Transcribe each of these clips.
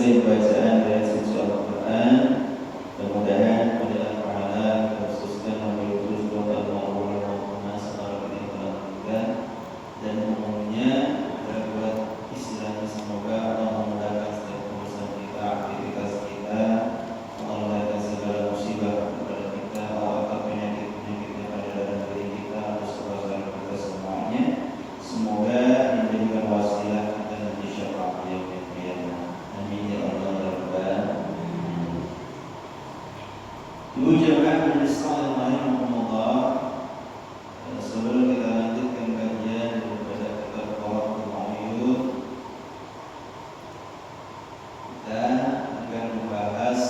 selesai bacaan dari suci Al-Quran, mudah-mudahan pada pahala khususkan memiliki surat Al-Quran secara kita dan umumnya buat istilahnya semoga Allah memudahkan setiap urusan kita, aktivitas kita, Allah memudahkan segala musibah kepada kita, atau penyakit-penyakit yang ada dalam diri kita, atau saudara kita semuanya. Semoga dijadikan wasilah dan nanti syafaat yang mulia. Amin ya Allah ya Rabbal alamin. Ibu jemaah majelis rahimahumullah, sebelum kita lanjutkan kajian daripada kitab Qurratul A'yun, kita akan membahas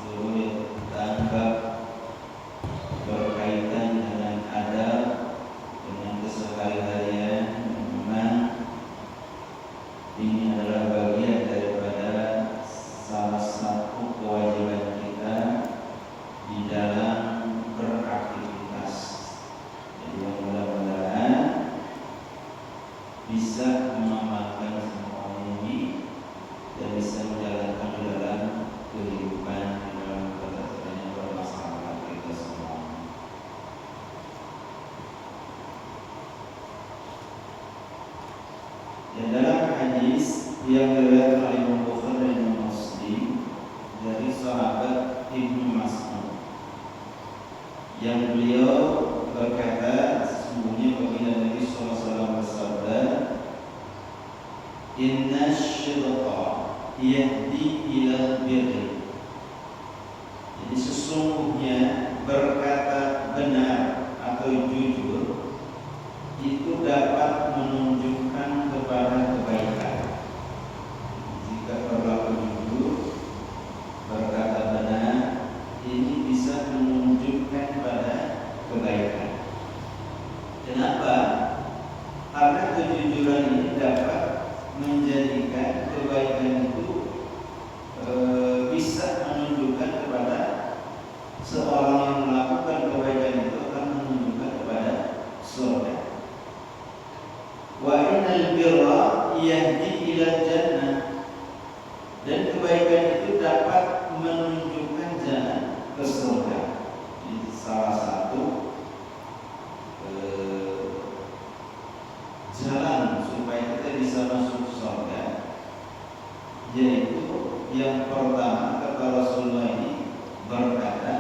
dulu yang kita anggap berkaitan dengan adab, dengan keseharian. Memang ini adalah bagian daripada salah satu kewajiban kita di dalam beraktivitas. Jadi mudah-mudahan bisa mengamalkan semua ini dan bisa menjalankan di dalam kehidupan, di dalam kehidupan bermasyarakat kita semua. Dan dalam hadis yang diriwayatkan oleh Imam Bukhari dan Muslim dari sahabat Ibnu Mas'ud, yang beliau berkata, sesungguhnya baginda Nabi SAW bersabda, Inna syirqa yahdi ilal birri. Jadi sesungguhnya berkata benar atau jujur itu dapat menunjukkan kepada kebaikan. Jika berlaku jujur, berkata benar, ini bisa menunjukkan pada kebaikan. Kenapa? Karena kejujuran ini dapat menjadikan kebaikan itu bisa menunjukkan kepada seorang yang melakukan kebaikan itu akan menunjukkan kepada surga. Wa innal birra yahdi ila jannah, dan kebaikan itu dapat menunjukkan jalan ke surga. Ini salah satu jalan supaya kita bisa masuk surga, yaitu yang pertama kata Rasulullah ini berkata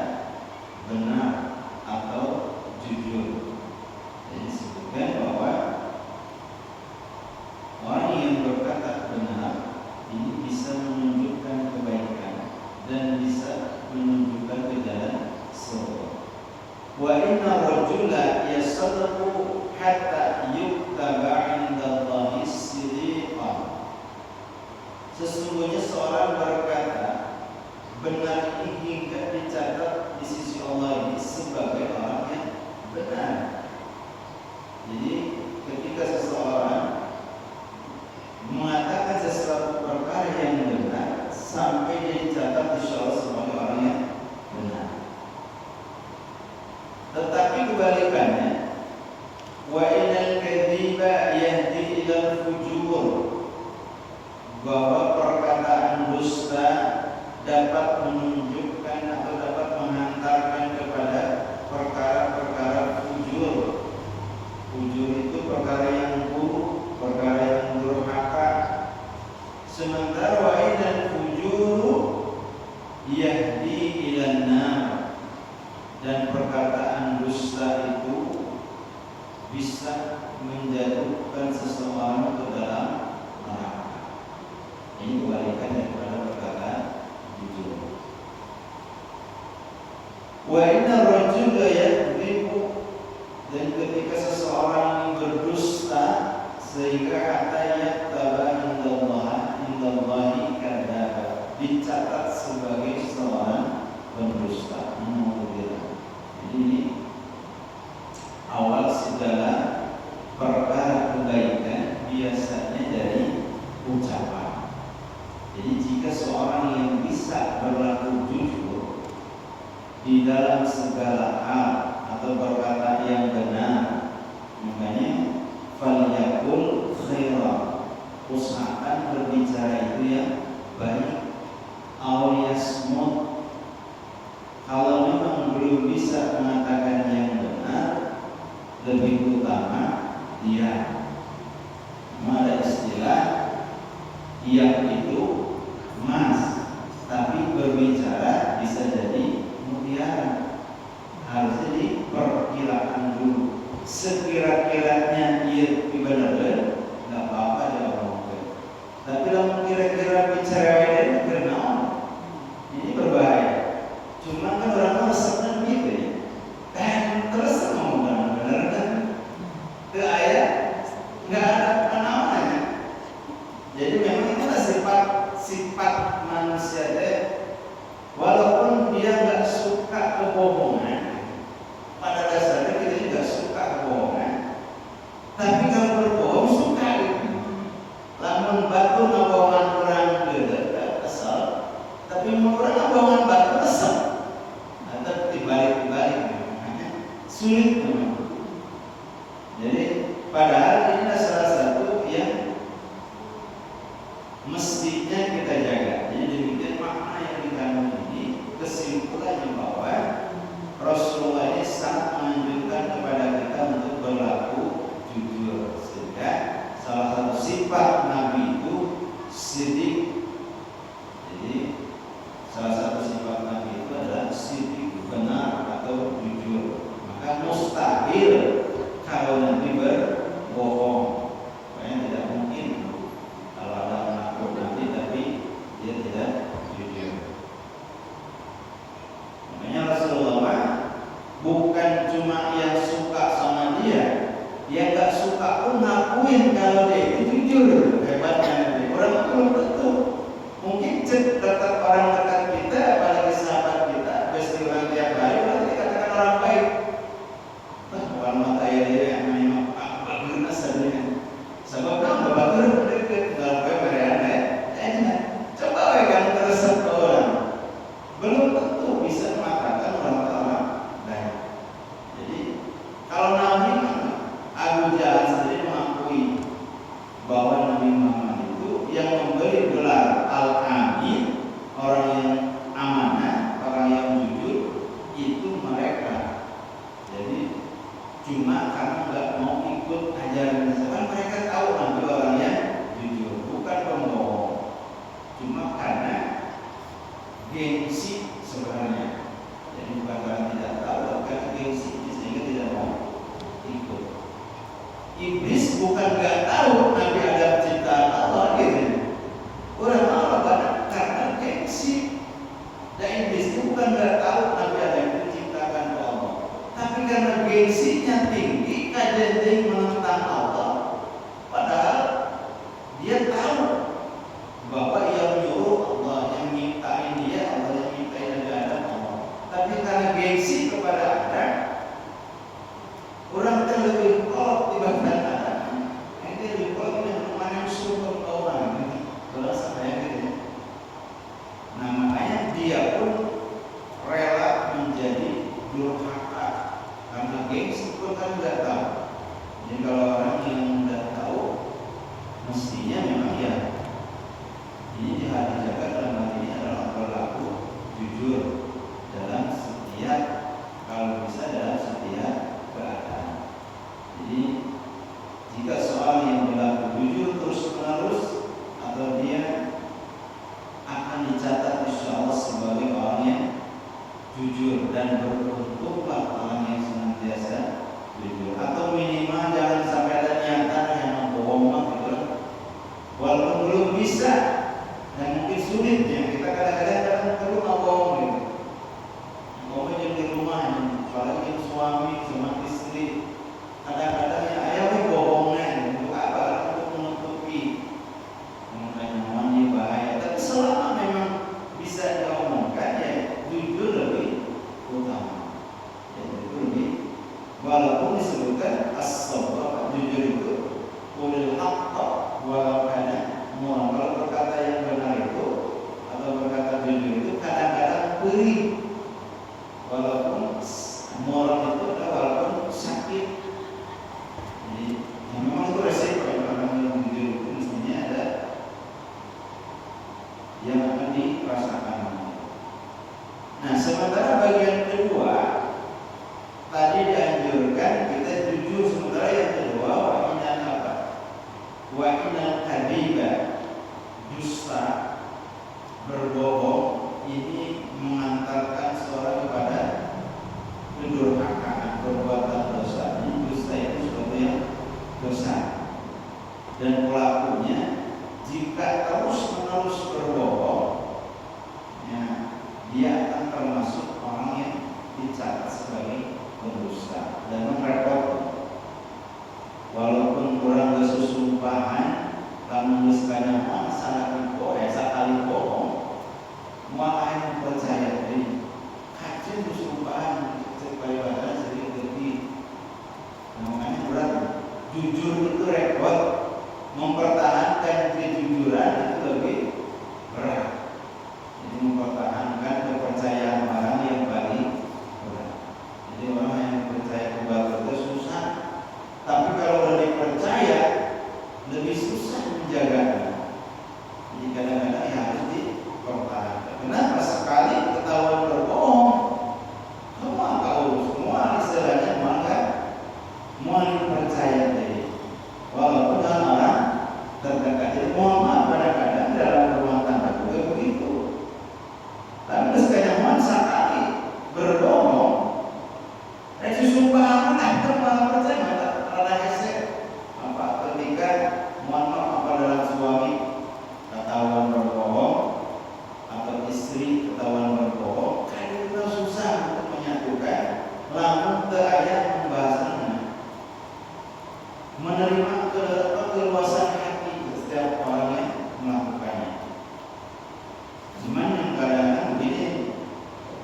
benar atau jujur. Jadi disebutkan bahwa orang yang berkata benar ini bisa menunjukkan kebaikan dan bisa menunjukkan ke jalan surga. Wa inna rajula yasadaqu hatta yuktaba 'inda Allahi siddiqan. Sesungguhnya seorang berkata benar ini hingga dicatat di sisi Allah ini sebagai orang yang benar. Jadi ketika seseorang mengatakan sesuatu perkara yang benar sampai dia dicatat di sisi Allah sebagai orang yang benar. Tetapi kebalikannya, wa inal kadhiba yahdi ilal fujur, bahwa perkataan dusta dapat menunjukkan atau dapat menghantarkan kepada perkara-perkara fujur. Fujur itu perkara yang buruk, perkara yang durhaka. Sementara wa inal fujuru yahdi ilan nar, dan perkataan dusta itu bisa menjatuhkan seseorang ke dalam neraka. Ini kebalikan daripada perkataan jujur. Wa inna rajula yakdzibu, dan ketika seseorang berdusta sehingga hatta yaktaba indallahi kadzdzaba, dicatat sebagai seorang pendusta. Jadi ini awal segala perkara kebaikan biasanya dari ucapan. Jadi jika seorang yang bisa berlaku jujur di dalam segala hal atau berkata yang benar, makanya falyakul khairan, usahakan berbicara itu yang baik kemarin itu emas, tapi berbicara bisa jadi mutiara. Harusnya diperkirakan dulu. Sekira-kiranya dia benar nggak apa-apa dia omongkan. Tapi kalau kira-kira bicara itu kenal, ini berbahaya. Cuma kan orang resepnya begitu ya. Terus ngomong benar kan? Ke ayat nggak ada penamanya. Jadi memang itulah sifat manusia deh. Walaupun dia nggak suka kebohongan, pada dasarnya kita juga suka kebohongan. Tapi kalau berbohong suka gitu. Lamun batu ngebohongan orang gede kesel, tapi mau orang ngebohongan batu kesel. Atau dibalik sulit memang. Jadi padahal ini adalah salah satu yang mestinya kita jaga. Jadi demikian makna yang dikandung ini, kesimpulannya bahwa Rasulullah ini sangat menunjukkan kepada kita untuk berlaku jujur. Sehingga salah satu sifat Nabi itu sidik. Jadi salah satu sifat Nabi itu adalah sidik, benar atau jujur. Maka mustahil kalau Nabi berbohong. Makanya tidak mungkin kalau ada mengaku Nabi tapi dia tidak jujur. Makanya Rasulullah bukan cuma yang suka sama dia nggak suka pun ngakuin kalau dia itu jujur. Hebatnya orang itu belum tentu. Mungkin tetap orang dekat kita, apalagi sahabat kita, beristilah tiap hari, berarti dikatakan orang baik. Orang mata dia yang memang bagus asalnya. Sebab kan bagus dekat dalam kebenaran coba kan terus satu orang belum tentu bisa mengatakan orang baik. Jadi kalau Nabi Abu Jahal sendiri mengakui bahwa Nabi Muhammad itu yang memberi gelar Al-Amin, orang yang amanah, orang yang jujur, itu mereka. Jadi cuma karena nggak mau ikut ajaran misalkan mereka tahu Nabi orang yang jujur, bukan pembohong. Cuma karena gengsi sebenarnya. Jadi bukan karena tidak tahu, tapi karena gengsi sehingga tidak mau ikut. Iblis bukan nggak tahu Nabi Adam ciptaan Allah gitu. Orang Allah karena gengsi. Dan iblis itu bukan nggak tahu Nabi Adam itu ciptakan Allah, tapi karena gengsinya tinggi, kadang menentang Allah. Padahal dia tahu bahwa yang menyuruh Allah, yang mintain dia Allah, yang mintain Nabi Adam Allah. Tapi karena gengsi kepada Adam, orang itu lebih kolot dibandingkan Adam. Ini lebih kolot yang mana yang suruh orang ini. Kalau saya gitu. Nah makanya dia pun rela menjadi durhaka karena gengsi pun kan tidak tahu. Jadi kalau orang yang tidak tahu, mestinya memang ya ini harus dijaga. Dalam hal ini adalah berlaku jujur dalam setiap, kalau bisa dalam setiap keadaan. Jadi jika seorang yang berlaku jujur terus menerus, atau dia akan dicatat insya Allah sebagai orang yang jujur, dan beruntunglah orang yang senantiasa jujur. Atau minimal jangan sampai ada niatan yang membohong gitu. Walaupun belum bisa dan mungkin sulit ya, kita kadang-kadang perlu ngomong gitu. Ngomong di rumah, apalagi suami sama istri, kadang-kadang ya ayah bohongnya untuk apa? Untuk menutupi mengandung bahaya. Tapi selama memang bisa diomongkan ya jujur lebih utama. Ya jujur lebih, walaupun disebutkan as-sabr, jujur itu qul haqqa walau kana murran. Kalau berkata yang benar itu atau berkata jujur itu kadang-kadang perih, walaupun murran itu adalah walaupun sakit. Jadi memang itu resiko orang yang jujur itu mestinya ada yang akan dirasakan. Nah, sementara bagian kedua tadi dianjurkan kita jujur, sementara yang kedua wa inal apa? Wa inal kadiba, dusta berbohong ini mengantarkan seorang kepada kedurhakaan, perbuatan dosa. Ini dusta itu sesuatu yang dosa. Dan pelakunya jika terus-menerus berbohong, ya, dia akan termasuk orang yang dicatat sebagai pendusta dan merepotkan. Walaupun kurang kesusumpahan, kamu misalnya sangat sekali bohong, malah yang percaya diri, kacau kesumpahan supaya badan sedikit lebih. Makanya berat. Jujur itu repot, mempertahankan kejujuran itu lebih berat. Jadi mempertahankan kepercayaan orang yang paling berat. Jadi orang yang percaya kepada itu susah. Tapi kalau udah dipercaya lebih susah menjaganya. Jadi kadang-kadang ya harus dipertahankan. Kenapa? Sekali ketahuan berbohong, semua tahu, semua istilahnya mau dipercaya diri. Walaupun dalam orang terdekat. Jadi mohon maaf kadang-kadang dalam rumah tangga juga begitu. Tapi sekali sekali berbohong, itu sumpah malah percaya. Ketika mohon maaf dalam suami ketahuan berbohong atau istri ketahuan berbohong, kan itu susah untuk menyatukan. Lamun terayat membahasnya, menerima keluasan hati setiap orang yang melakukannya. Cuman yang kadang-kadang begini,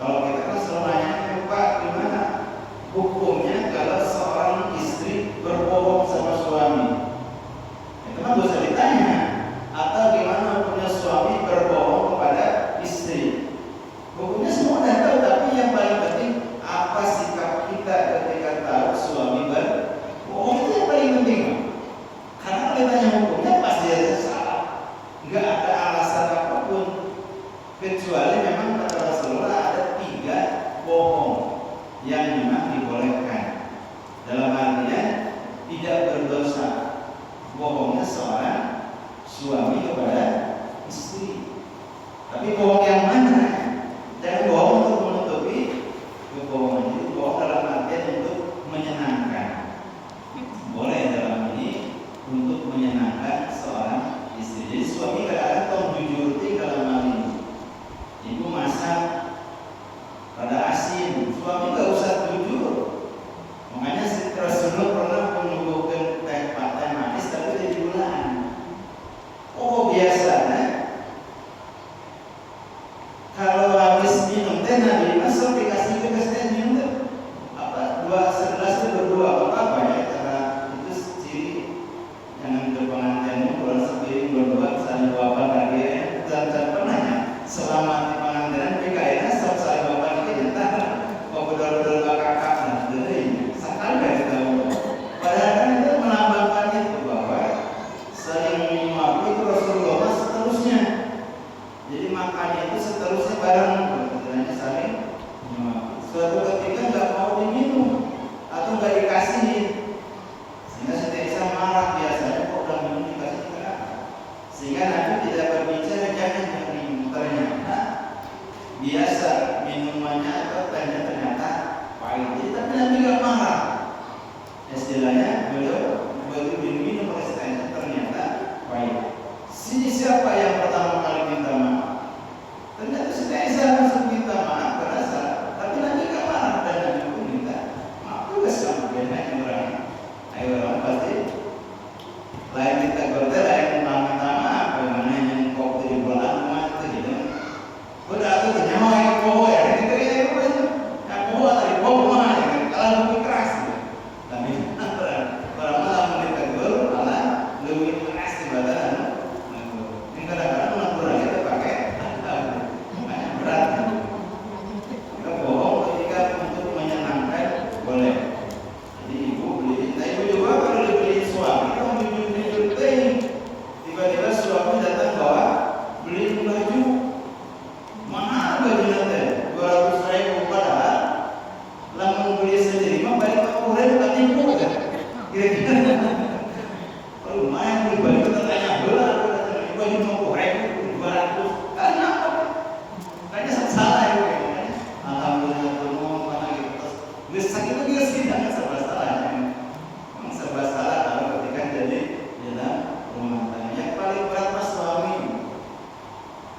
kalau kita kan selalu nanya, Pak, gimana hukumnya kalau seorang istri berbohong sama suami? Itu kan bisa ditanya. Atau gimana hukumnya suami berbohong kepada istri? Hukumnya semua udah tahu, tapi yang paling penting apa sikap kita ketika tahu suami berbohong, itu yang paling penting. Karena kalau ditanya hukumnya pasti aja salah, nggak ada alasan apapun kecuali memang kata Rasulullah ada 3 bohong yang memang dibolehkan. Dalam artinya tidak berdosa. Bohongnya seorang suami kepada istri. Tapi bohong yang mana? Jangan bohong untuk menutupi kebohongan. Jadi bohong dalam artian untuk menyenangkan. Boleh dalam ini untuk menyenangkan seorang istri. Jadi suami kadang-kadang tong jujur dalam hal ini. Ibu masak pada asin, suami nggak usah jujur. Makanya Rasulullah pernah menunggukan teh patai manis tapi jadi bulan. Oh biasanya kalau habis minum teh Nabi masuk dikasih teh minum apa 2 gelas itu berdua apa ya, karena itu ciri yang berpengantin kurang sepiring berdua saling bapak lagi dan pernah ya selama di pengantinan PKN saling bapak lagi nyata kok betul-betul kakak dari sakal dari tahu. Padahal kan itu melambangkan itu bahwa saling memaafkan itu Rasulullah seterusnya. Jadi makannya itu seterusnya bareng, istilahnya saling memaafkan. Suatu ketika nggak mau diminum atau nggak dikasih, sehingga Siti Aisyah marah. Biasanya kok udah minum dikasih kita, sehingga Nabi tidak berbicara jangan minum. Ternyata biasa minumannya atau tehnya ternyata pahit. Jadi tapi Nabi nggak marah. Istilahnya beliau begitu minum oleh Siti Aisyah ternyata pahit. Siapa yang pertama kali minta maaf?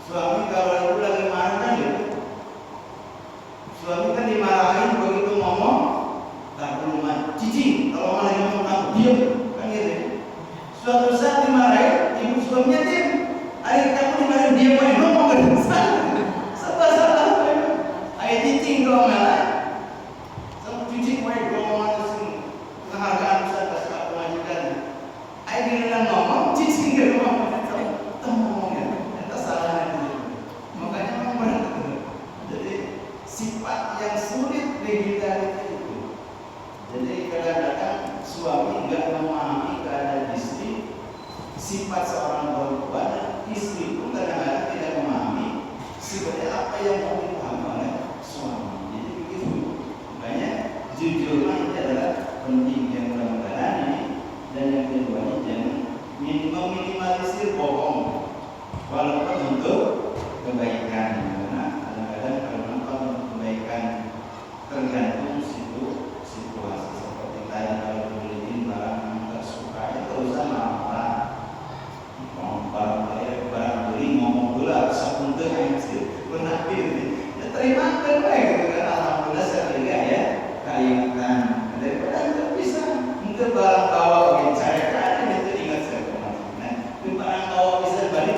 Suami kalau ibu lagi marah kan gitu. Suami kan dimarahin begitu ngomong, tak rumah cici. Kalau malah ngomong aku diam, kan gitu. Suatu saat dimarahin, ibu suaminya diam. Akhirnya kamu dimarahin diam, mau ngomong ke salah. Ayah cici kalau malah, sama cici mau ngomong terus penghargaan besar kasih aku majikan. Ayah bilang ngomong, cici nggak ngomong. Sifat yang sulit bagi kita itu. Jadi kadang-kadang suami enggak memahami keadaan istri. Sifat seorang perempuan, istri pun kadang-kadang tidak memahami sebenarnya apa yang mau dipahami oleh suami. Jadi begitu. Makanya jujurlah ini adalah penting yang mudah-mudahan ini. Dan yang kedua ini jangan meminimalisir bohong, walaupun untuk kebaikan. Tergantung situasi. Seperti tadi kalau beliin barang yang tak suka ya terusah marah. Barang beli ngomong dulu sepunten yang pernah beli. Ya terima baik gitu kan. Alhamdulillah saya ya keingetan. Daripada nggak bisa mungkin barang bawa begini saya kan itu ingat saya kemarin. Itu barang bawa bisa balik.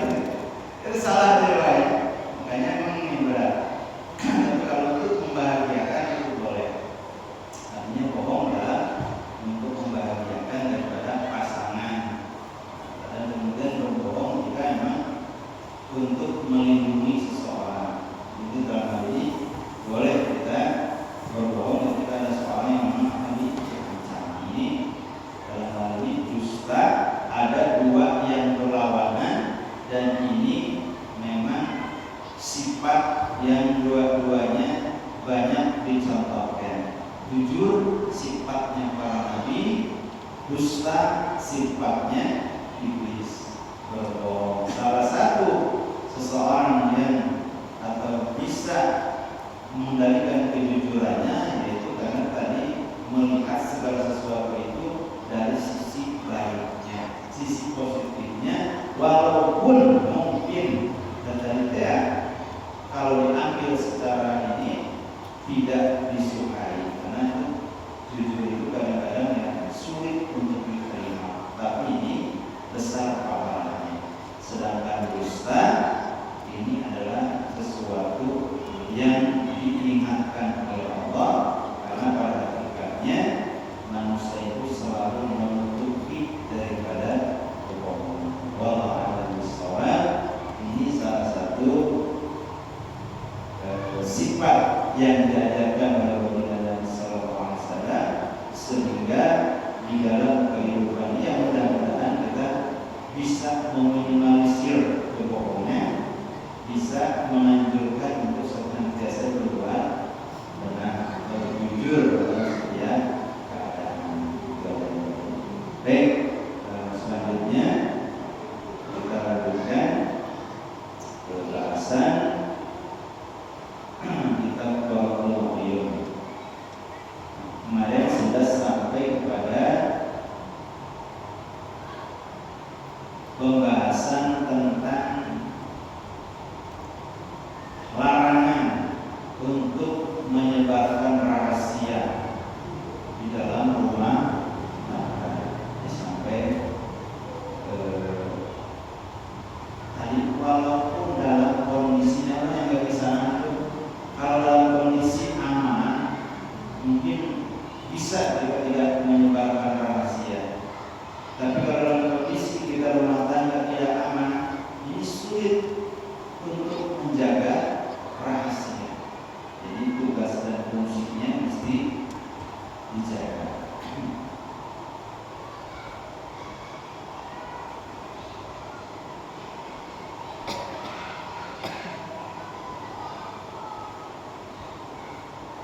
Itu salah dia ya. Makanya memang ini berat. Tapi kalau itu membahagiakan bohonglah untuk membahagiakan daripada pasangan, dan kemudian berbohong jika memang untuk melindungi seseorang. Itu dalam hal ini boleh kita berbohong ketika ada seseorang yang memang akan diancam. Ini dalam hal ini dusta ada dua yang berlawanan, dan ini memang sifat yang dua-duanya banyak dicontohkan. Jujur sifatnya para nabi, dusta sifatnya iblis. Berbohong. Salah satu seseorang yang atau bisa mengendalikan kejujurannya yaitu karena tadi melihat segala sesuatu itu dari sisi baiknya, sisi positifnya, walaupun mungkin ternyata kalau diambil secara ini tidak disukai. Jujur itu kadang-kadang yang sulit untuk diterima, tapi ini besar pahalanya. Sedangkan dusta ini adalah sesuatu yang diingatkan oleh Allah, karena pada hakikatnya manusia itu selalu menutupi daripada kebohongan. Wallahu a'lam bishawab. Ini salah satu sifat yang diajarkan oleh sehingga di dalam kehidupan yang mudah-mudahan kita bisa meminimalisir kebohongan, bisa menganjurkan untuk senantiasa berbuat benar, jujur dalam setiap keadaan. Baik, selanjutnya kita lanjutkan pembahasan kita Qaulul. Kemarin sudah sampai kepada pembahasan tentang larangan untuk menyebarkan rahasia di dalam rumah tangga. Sampai tadi walaupun dalam kondisinya yang nggak bisa ngatur, kalau dalam kondisi aman mungkin bisa tidak menyebarkan rahasia. Tapi kalau dalam kondisi kita rumah tangga tidak aman, ini sulit untuk menjaga rahasia. Jadi tugas dan fungsinya mesti dijaga.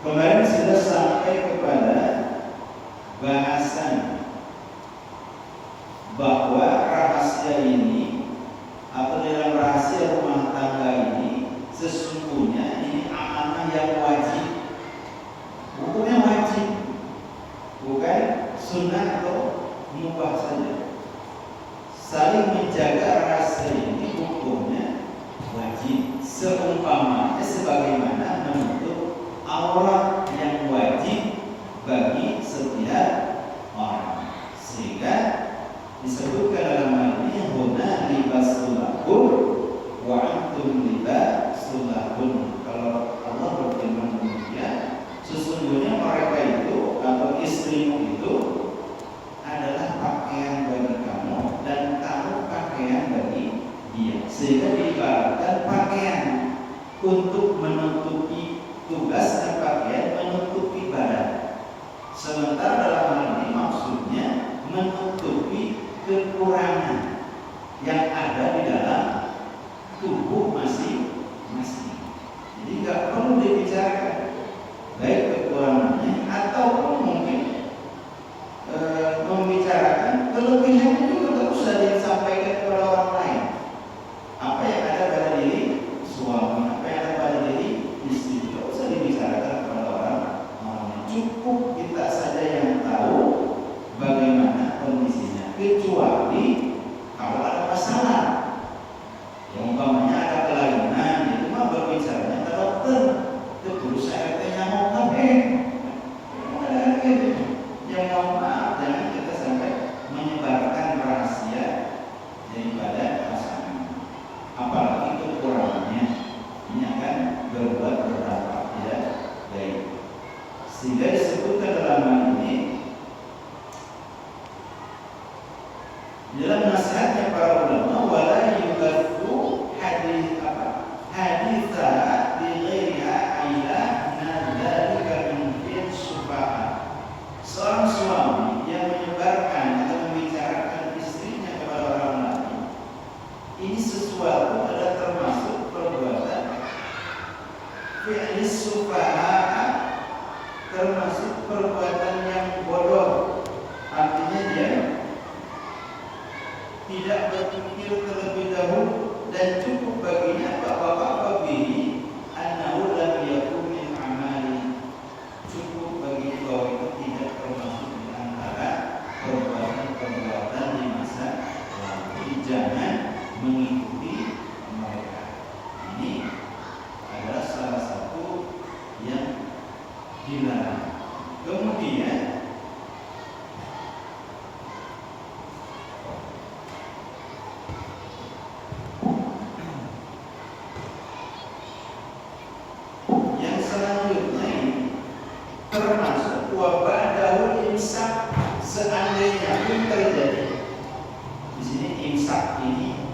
Kemarin sudah sampai kepada bahasan bahwa rahasia ini atau dalam rahasia rumah tangga ini sesungguhnya ini amanah yang wajib, hukumnya wajib, bukan sunnah atau mubah saja. Saling menjaga rahasia ini hukumnya wajib. wajib, seumpamanya sebagaimana menutup aurat yang wajib bagi setiap orang. Sehingga disebutkan dalam hal ini huna libasul lakum wa antum libasul lahun. Kalau Allah berfirman demikian, sesungguhnya mereka itu atau istrimu itu adalah pakaian bagi kamu dan kamu pakaian bagi dia. Sehingga diibaratkan pakaian untuk menutupi tugas dan pakaian menutupi badan. Sementara dalam hal ini maksudnya menutupi kekurangan yang ada di dalam tubuh masing-masing. Jadi nggak perlu dibicarakan baik kekurangannya ataupun mungkin membicarakan kelebihannya juga nggak usah disampaikan kepada orang lain. Apa yang ada pada diri suami, apa yang ada pada diri istri, tidak usah dibicarakan kepada orang lain. Cukup kita saja yang tahu bagaimana kondisinya, kecuali kalau ada masalah. Yang umpamanya ada kelainan, itu mah berbicaranya ke dokter. Itu guru saya katanya mau ngapain? Ada gitu. Yang mau maaf, jangan kita sampai menyebarkan rahasia daripada pasangan. Apalagi kekurangannya, ini akan berbuat berdampak tidak baik. Sehingga disebutkan dalam hal ini dalam nasihatnya para ulama, wala yugathu haditha bi ghairiha ila nadzalika min fil sufaha. Seorang suami yang menyebarkan atau membicarakan istrinya kepada orang lain, ini sesuatu adalah termasuk perbuatan fi'lis sufaha, termasuk perbuatan yang bodoh. Artinya dia tidak berpikir terlebih dahulu dan cukup baginya bahwa bihi annahu lam yakun min amali. Cukup baginya bahwa itu tidak termasuk di antara perbuatan-perbuatan di masa lalu. Jangan mengikuti mereka. Ini adalah salah satu yang dilarang. Kemudian yang selanjutnya ini termasuk wabah dahul imsak, seandainya pun terjadi. Di sini imsak ini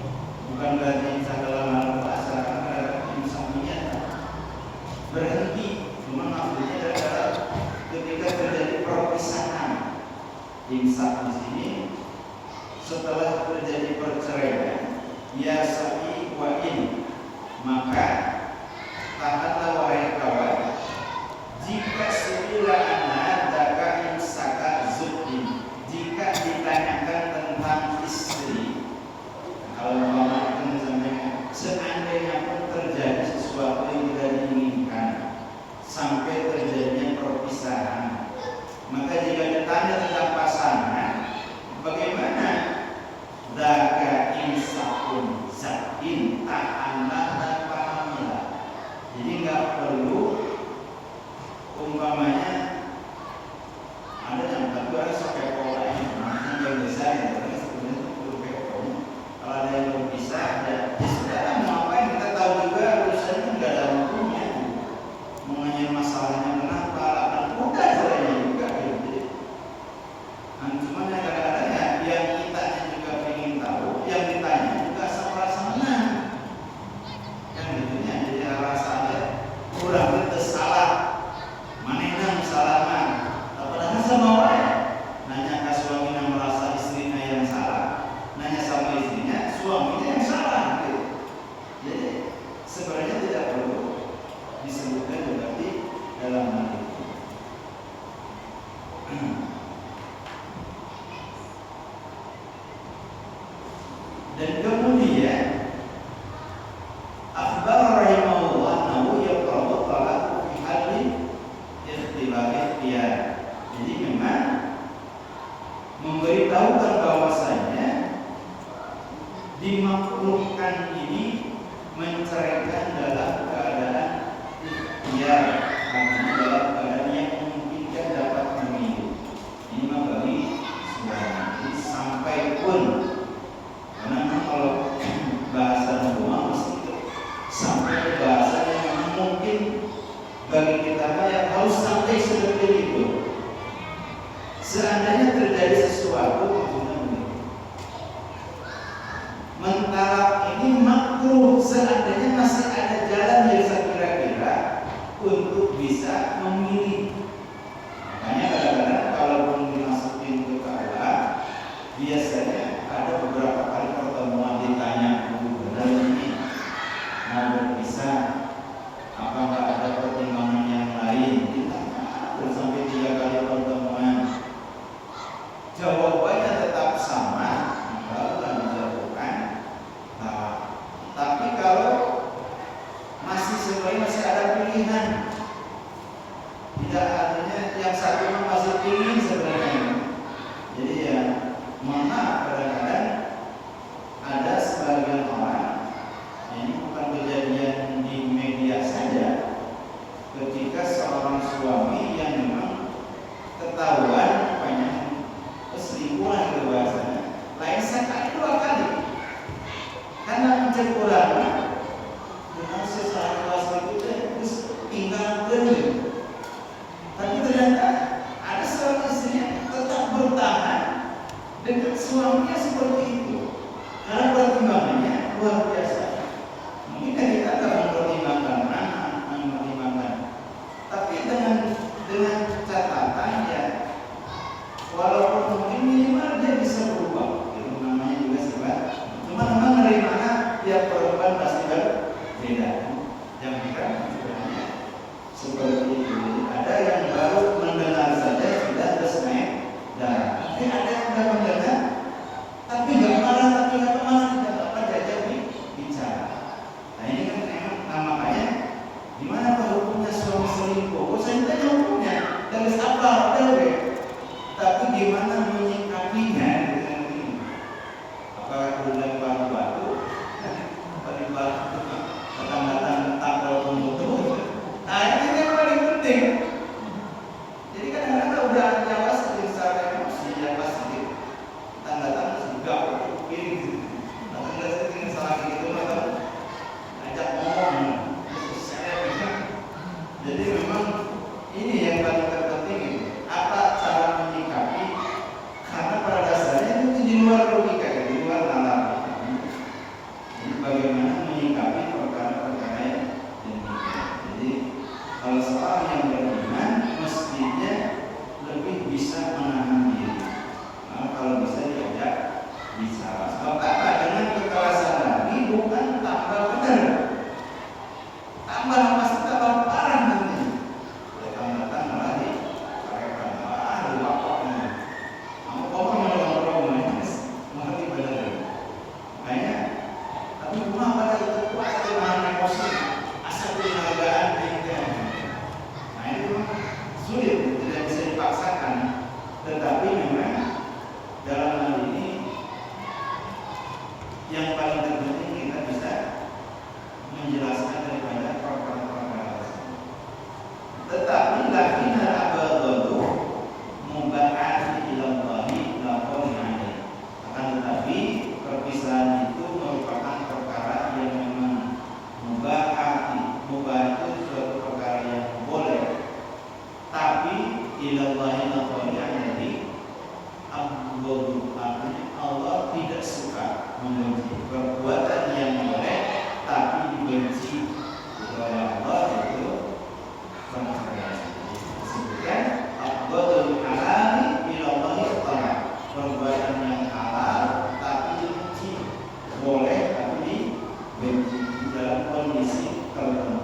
bukan berarti imsak dalam hal bahasa, imsak ini berhenti. Cuma maksudnya adalah ketika terjadi perpisahan. Imsak di sini setelah terjadi perceraian, ya sa'i wa in, maka tahanlah wahai kawan, jika suila anadaka imsaka zukin, jika ditanyakan tentang istri, kalau mama akan menyampaikan bagi kita yang harus sampai seperti itu. Seandainya terjadi sesuatu mentalak ini makruh, seandainya masih ada jalan yang kira-kira untuk bisa memilih. Makanya kadang-kadang kalau dimasukin ke KUA, biasanya ada beberapa kali pertemuan ditanya, benar ini mau berpisah, apakah ada pertimbangan yang lain? Ditanya terus sampai 3 kali pertemuan, jawabannya tetap sama, baru dijawabkan. Nah, tapi kalau masih sebenarnya masih ada pilihan, tidak artinya yang satu masih ingin sebenarnya. Jadi ya, maka kadang-kadang ada sebagian orang, ini bukan kejadian di media saja, ketika seorang suami yang memang ketahuan banyak keselingkuhan ke bahasanya, lain sekali 2 kali, karena mencekurannya dengan sesuatu itu terus tinggal gini. Tapi ternyata ada seorang istri yang tetap bertahan dengan suaminya seperti itu, karena pertimbangannya luar biasa. Mungkin kita tidak mempertimbangkan anak, mempertimbangkan, tapi dengan catatan ya, walaupun mungkin minimal dia bisa berubah, itu namanya juga sifat. Cuma memang menerimanya tiap perempuan pasti berbeda. Yang kita sebenarnya seperti itu. Ada yang baru mendengar saja sudah terus naik darah. Tapi ada yang sudah mendengar, tapi nggak marah, tapi nggak marah, tidak apa diajak bicara. Nah ini kan emang makanya gimana hukumnya suami selingkuh? Oh saya tidak hukumnya, dari sabar, tapi gimana menyikapinya dengan ini? Apakah kemudian batu-batu, batu-batu, datang-datang tampil pembutuh? Nah ini yang paling penting. Jadi kadang-kadang udah nyawa sedikit secara emosi, nyawa sedikit, datang-datang juga pilih, datang-datang sedikit salah gitu, atau ajak ngomong, saya bilang. Jadi memang ini yang paling terpenting itu. Apa cara menyikapi? Karena pada dasarnya itu di luar logika, di luar nalar. Jadi bagaimana menyikapi perkara-perkara yang demikian. Jadi kalau seorang yang beriman mestinya lebih bisa menahan diri. Nah, kalau bisa diajak bicara. Sebab apa? Dengan kekerasan lagi bukan tambah benar, tambah pasti tambah parah nanti. Datang-datang malah dipakai lupa-lupa. Kamu kok ngomong-ngomong mengerti benar. Makanya, tapi rumah pada itu kuat dengan emosi, asal penghargaan gitu. Nah itu sulit, tidak bisa dipaksakan. Tetapi memang dalam hal ini yang paling terpenting kita bisa menjelaskan daripada perkara-perkara tersebut. Tetapi lakinna abadatu mubahati ilallahi lakon nahi. Akan tetapi perpisahan itu merupakan perkara yang memang mubahati. Mubah itu suatu perkara yang boleh, tapi ilallahi lakon nahi, abadu, artinya Allah tidak suka, membenci perbuatan yang boleh tapi dibenci oleh Allah. Itu disebutkan abadul halali ilallahi ta'ala, perbuatan yang halal tapi dibenci, boleh tapi dibenci dalam kondisi tertentu.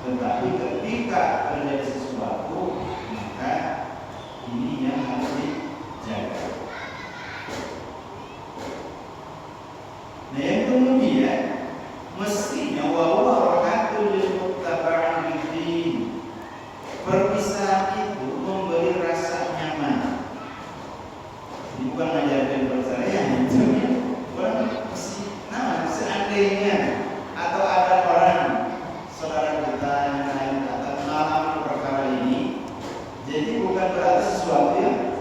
Tetapi ketika terjadi sesuatu, maka ini yang harus dijaga. Nah yang kemudian mestinya wawah rohatul lil muttaba'in bidin, perpisahan itu memberi rasa nyaman. Ini bukan mengajarkan perceraian, orang mesti seandainya atau ada orang saudara kita yang lain atau mengalami perkara ini, jadi bukan berarti sesuatu yang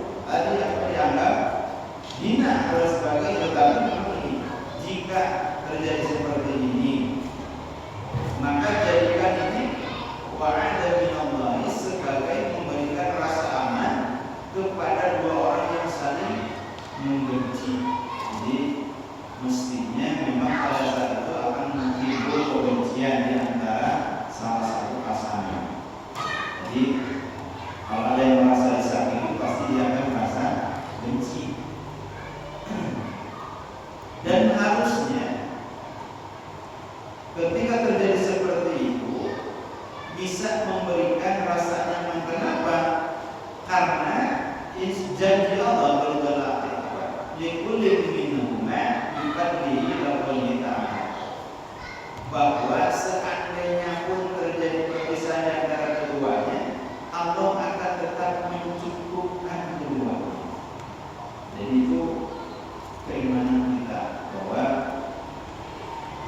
bisa memberikan rasa nyaman. Kenapa? Karena janji Allah berdoa likulli minhuma yuqaddihi rabbil ta'ala, bahwa seandainya pun terjadi perpisahan antara keduanya, Allah akan tetap mencukupkan keduanya. Jadi itu keimanan kita, bahwa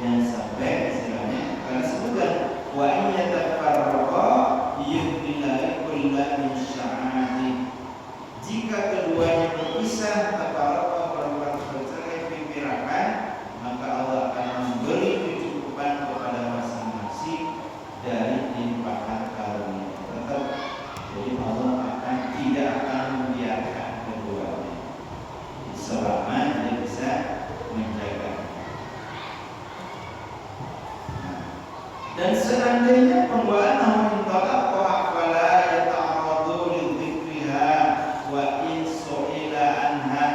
yang sampai istilahnya karena sebutkan wa in yatafarraqa yuhdillahi kullan min sya'ati. Jika keduanya berpisah, tafarraqa bercerai pimpirakan, maka Allah akan memberi kecukupan kepada masing-masing dari limpahan karunia. Tetap, jadi Allah tidak akan membiarkan keduanya selama dia bisa menjaga. Dan seandainya pembuatan namun tolak wala yata'arradu lidzikriha wa in su'ila anha,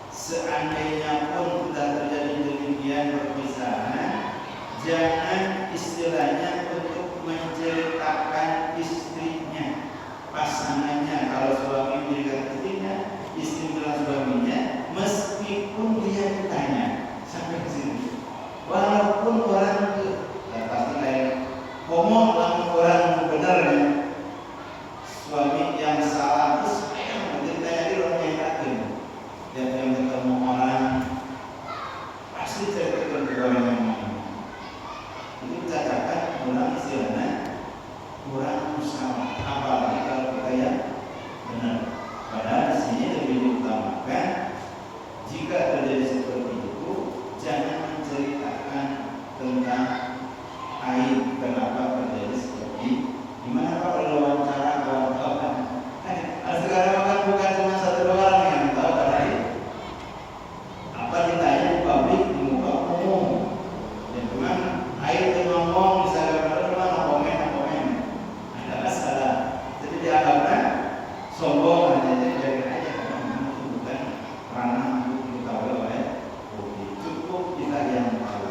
seandainya pun sudah terjadi demikian perpisahan, jangan istilahnya untuk menceritakan istrinya, pasangannya. Kalau suami menceritakan istrinya, istri menceritakan suaminya, meskipun dia ditanya sampai ke sini, walaupun orang pasti lain ngomong langsung orang benar ya, suami yang salah terus ditanya di orang yang yakin, dan yang ketemu orang pasti ceritakan orang yang mana. Itu catatan orang istilahnya kurang usaha, apalagi kalau kita yang benar. Padahal di sini lebih diutamakan jika terjadi seperti itu, jangan menceritakan tentang aib kenapa terjadi seperti gimana Pak kalau wawancara kawan-kawan. Sekarang kan bukan cuma satu dua orang yang tahu tadi. Apa ditanya di publik di muka umum. Dan cuma aib itu ngomong misalnya mana komen adalah salah. Jadi dianggapkan sombong aja karena itu bukan ranah untuk diketahui oleh publik. Cukup kita yang tahu.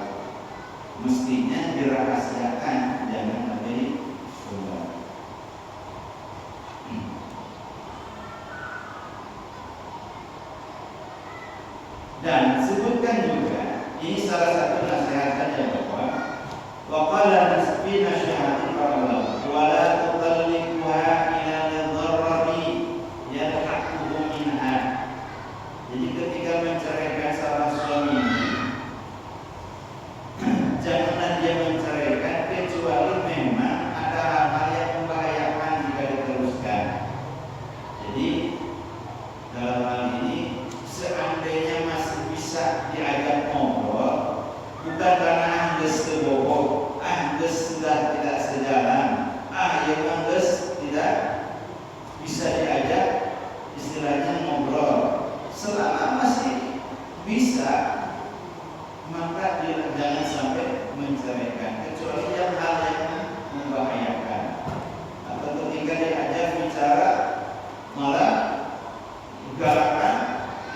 Mestinya dirahasiakan, jangan menjadi sumber. Dan sebutkan juga, ini salah satu nasihatnya bahwa waqala nasbi nasihati para ulama wala tutalliquha ila lidharri yalhaquhu minha. Jadi ketika menceraikan salah suami, janganlah dia menceraikan kecuali memang ada hal-hal yang membahayakan jika diteruskan. Jadi dalam hal ini seandainya masih bisa diajak ngobrol, bukan karena geus teu bobok, geus sudah tidak sejalan, yang geus tidak bisa diajak istilahnya ngobrol, selama masih bisa, maka dia jangan sampai menceraikan kecuali yang hal yang membahayakan. Atau ketika diajak bicara malah galakan,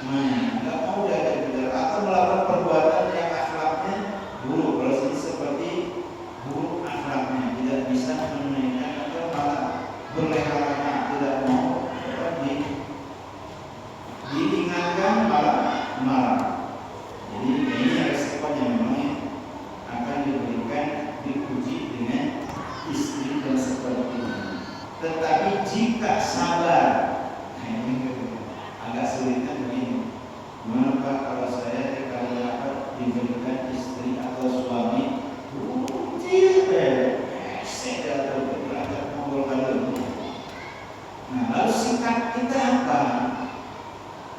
nggak mau diajak bicara atau melakukan perbuatan yang akhlaknya buruk. Kalau seperti buruk akhlaknya, tidak bisa menunaikan atau malah berleha-leha, tidak mau diingatkan malah marah. Jadi ini respon yang memang akan diberikan, dipuji dengan istri yang seperti ini. Tetapi jika sabar, ini agak sulitnya begini. Gimana Pak kalau saya dikali dapat diberikan istri atau suami saya atau beragam ngobrolkan dulu. Nah lalu sikap kita apa?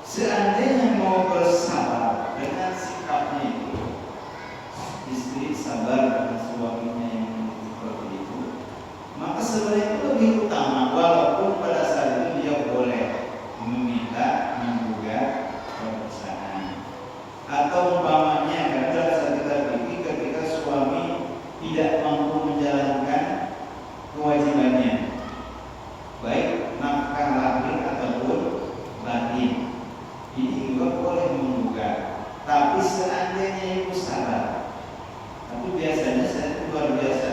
Seandainya mau bersabar dengan sikapnya itu, istri sabar dengan suaminya yang seperti itu, maka sebenarnya itu lebih utama. Walaupun pada saat itu dia boleh meminta menggugat perpisahan, atau umpamanya kadang saat kita pergi ketika suami tidak mampu menjalankan kewajibannya, baik nafkah lahir ataupun batin. Ini juga boleh menggugat, tapi seandainya ibu sabar. Tapi biasanya saya luar biasa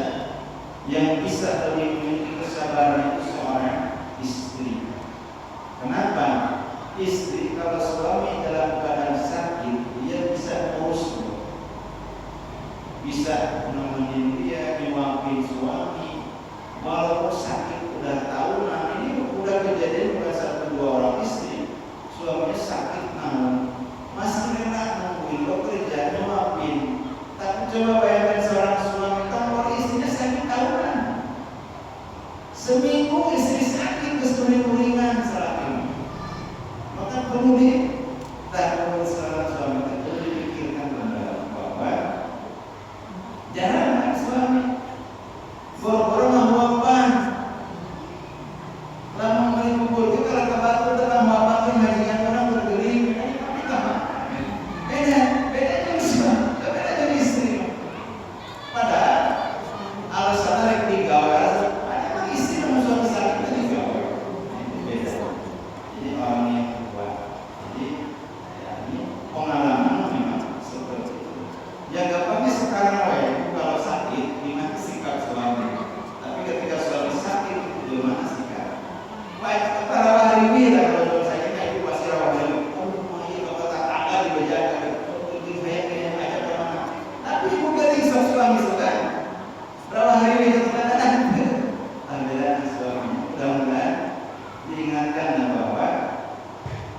yang bisa lebih memiliki kesabaran itu seorang istri. Kenapa? Istri kalau suami dalam keadaan sakit, dia bisa mengurus, bisa nemenin dia, nyuapin suami. Walaupun sakit udah tahunan, ini udah kejadian bukan satu dua orang istri. Suaminya sakit masih rela nungguin bekerja, nyuapin. Tapi coba bayangkan seorang suami kalau istrinya sakit tahunan, seminggu istri sakit seminggu ringan salah ini, maka perlu ditaruh seorang suami itu dipikirkan bahwa jangan suami boro-boro ngawapan lama melipur itu kalau kebatul dalam wawapan majikan orang bergeling beda jadi istri. Padahal alasan rek digawe ada istri sama suami sakit itu digawe beda. Jadi orang yang kuat. Jadi ya, ini pengalaman memang seperti itu. Ya gampangnya sekarang kalau sakit gimana sikap suami. Tapi ketika suami sakit gimana sikap. Baik rawah hari ini lah kalau saya kira ibu pasti rawah hari ini. Oh iya bapak tak ada dibajakan. Itu saya kayaknya aja kemana. Tapi ibu ketik suami suka. Rawah hari ini keterangan. Alhamdulillah suami. Mudah-mudahan diingatkan bahwa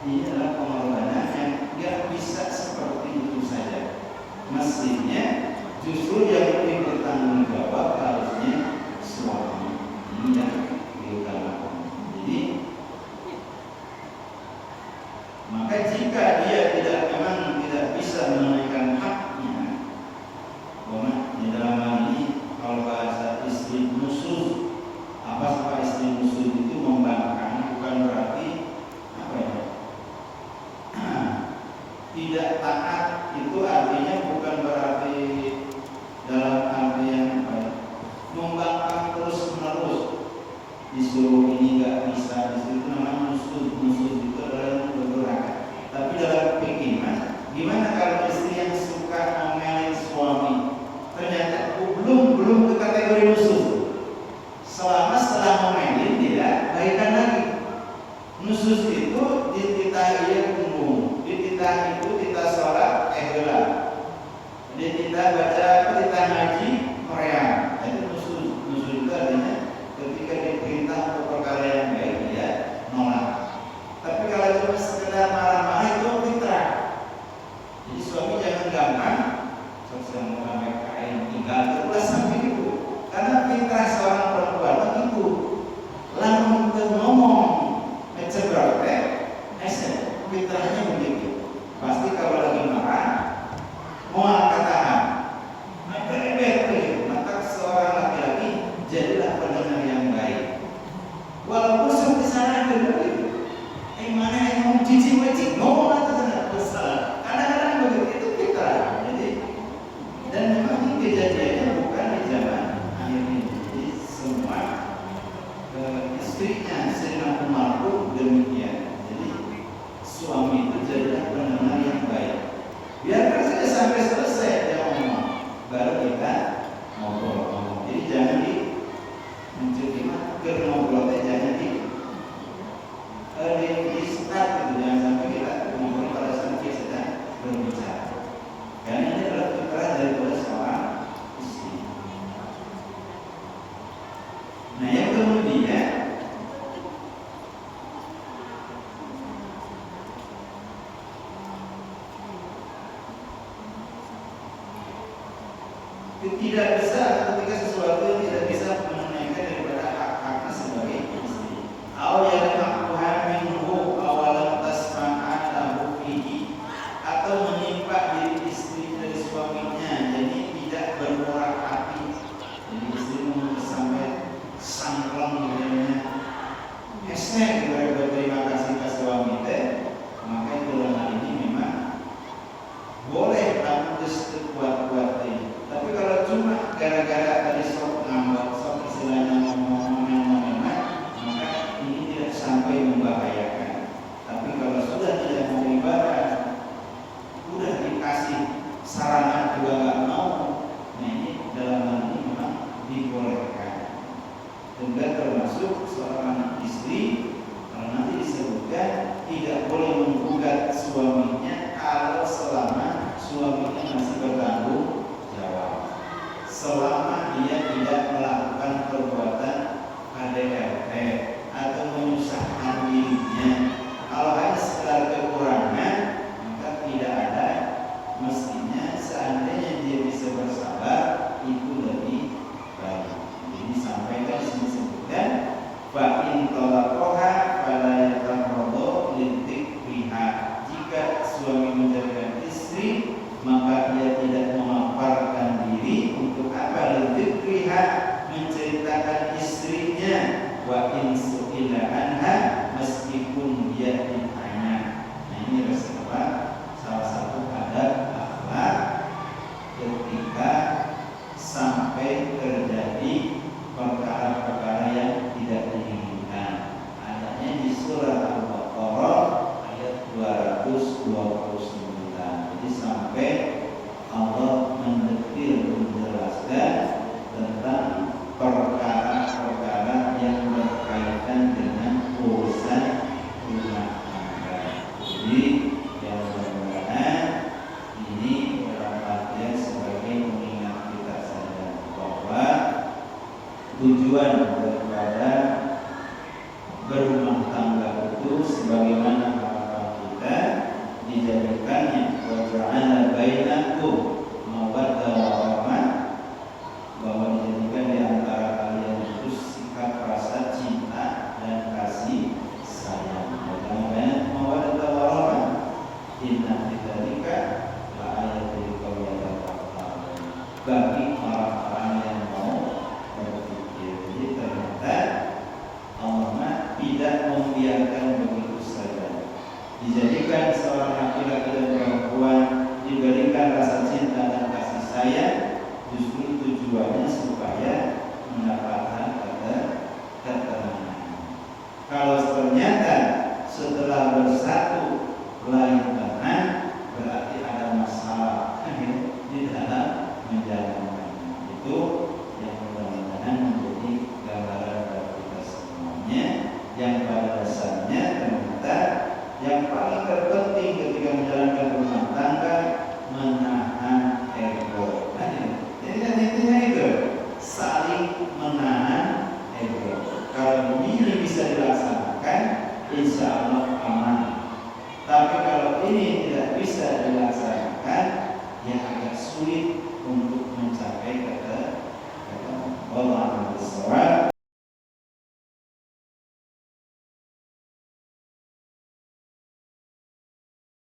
ini adalah pengorbanan yang tidak bisa seperti itu saja. Mestinya justru yang lebih bertanggung jawab harusnya suami. Ini yang diutamakan. Jadi maka jika dia memang tidak bisa menunaikan haknya, di dalam hal ini kalau bahasa istri musuh, apa istri musuh itu membangkang, bukan berarti apa ya? Tidak taat itu artinya bukan berarti dalam artian apa ya? Membangkang terus menerus. Disuruh ini nggak bisa, disuruh itu namanya musuh itu adalah yang berdurhaka. Tapi dalam pikiran, gimana kalau istri yang suka ngomelin suami, ternyata belum ke kategori musuh. Selama setelah ngomelin tidak baikan lagi. Musuh itu dititah ia kumum, dititah itu titah sholat gelar, dititah baca dititah ngaji Korea. Itu musuh itu artinya ketika diperintah untuk perkara yang baik dia nolak. Tapi kalau cuma sekedar marah-marah itu fitrah. Jadi suami jangan gampang sedang mengambil kain tinggal terus sampai itu. Karena fitrah seorang perempuan begitu. Lamun ngomong ngecebrok fitrahnya begitu. Pasti kalau lagi marah mau katakan maka seorang laki-laki jadilah pendengar yang baik. Walaupun sampai sana dengar itu, mana yang mau cici-cici ngomong atau tidak bersalah. Kadang-kadang begitu itu fitrah. Jadi dan memang ini kejadiannya bukan di zaman akhir ini. Jadi semua istrinya Sayyidina Umar pun demikian. Jadi suami itu jadilah pendengar yang baik. Biarkan saja sampai selesai dia ngomong, baru kita ngobrol. Jadi jangan ngobrolnya jangan di start gitu, jangan sampai kita ngobrol pada saat kita sedang berbicara. Karena ini adalah fitrah daripada seorang istri. Nah yang kemudian tidak bisa ketika sesuatu yang tidak bisa menunaikan daripada hak-haknya sebagai istri. Atau menimpa diri istri dari suaminya, jadi tidak bermurah hati. Jadi istri mungkin sampai sangklong esnek berterima kasih ke suami teh, maka itu dalam hal ini memang boleh kamu kuat-kuat ini. Tapi kalau cuma juga termasuk seorang istri kalau nanti disebutkan tidak boleh menggugat suaminya kalau selama suaminya masih bertanggung jawab, selama dia tidak melakukan perbuatan KDRT atau menyusahkan dirinya. Kalau hanya sekedar kekurangan maka tidak ada, mestinya seandainya dia bisa bersabar itu lebih baik. Jadi sampaikan sini sebutkan fa in talaqaha fala yatamarradu lidzikriha. Jika suami menceraikan istri maka dia tidak memaparkan diri untuk apa? Lidzikriha, menceritakan istrinya. Wa in su'ila anha, meskipun dia ditanya. Nah ini apa? Salah satu adab akhlak ketika sampai terjadi perkara-perkara yang tidak diinginkan. Adanya di surah Al-Baqarah ayat 229. Jadi sampai Allah mendetil menjelaskan tentang perkara-perkara yang berkaitan dengan urusan rumah tangga. Jadi yang mudah-mudahan ini dalam artian sebagai pengingat kita saja bahwa tujuan daripada berumah tangga itu sebagaimana harapan kita dijadikannya wa ja'ala bainakum mawaddah wa rahmah, bahwa dijadikan di antara kalian itu sikap rasa cinta dan kasih sayang. Bagaimana mawaddah wa rahmah? Inna fi dzalika la ayatin liqaumin yatafakkarun. Bagi orang-orang yang mau berpikir. Jadi ternyata Allah tidak membiarkan begitu saja. Dijadikan seorang laki-laki dan perempuan diberikan rasa cinta dan kasih sayang, justru tujuannya supaya mendapatkan ketenangan. Kalau ternyata setelah bersatu lain tenang, berarti ada masalah di dalam menjalankannya. Itu yang mudah-mudahan menjadi gambaran bagi kita semuanya, yang pada dasarnya ternyata yang paling terpenting ketika menjalankan rumah tangga menahan ego. Jadi kan intinya itu saling menahan ego. Kalau ini bisa dilaksanakan, insya Allah aman. Tapi kalau ini tidak bisa dilaksanakan, ya agak sulit untuk mencapai kata Allah Subhanahu wa taala.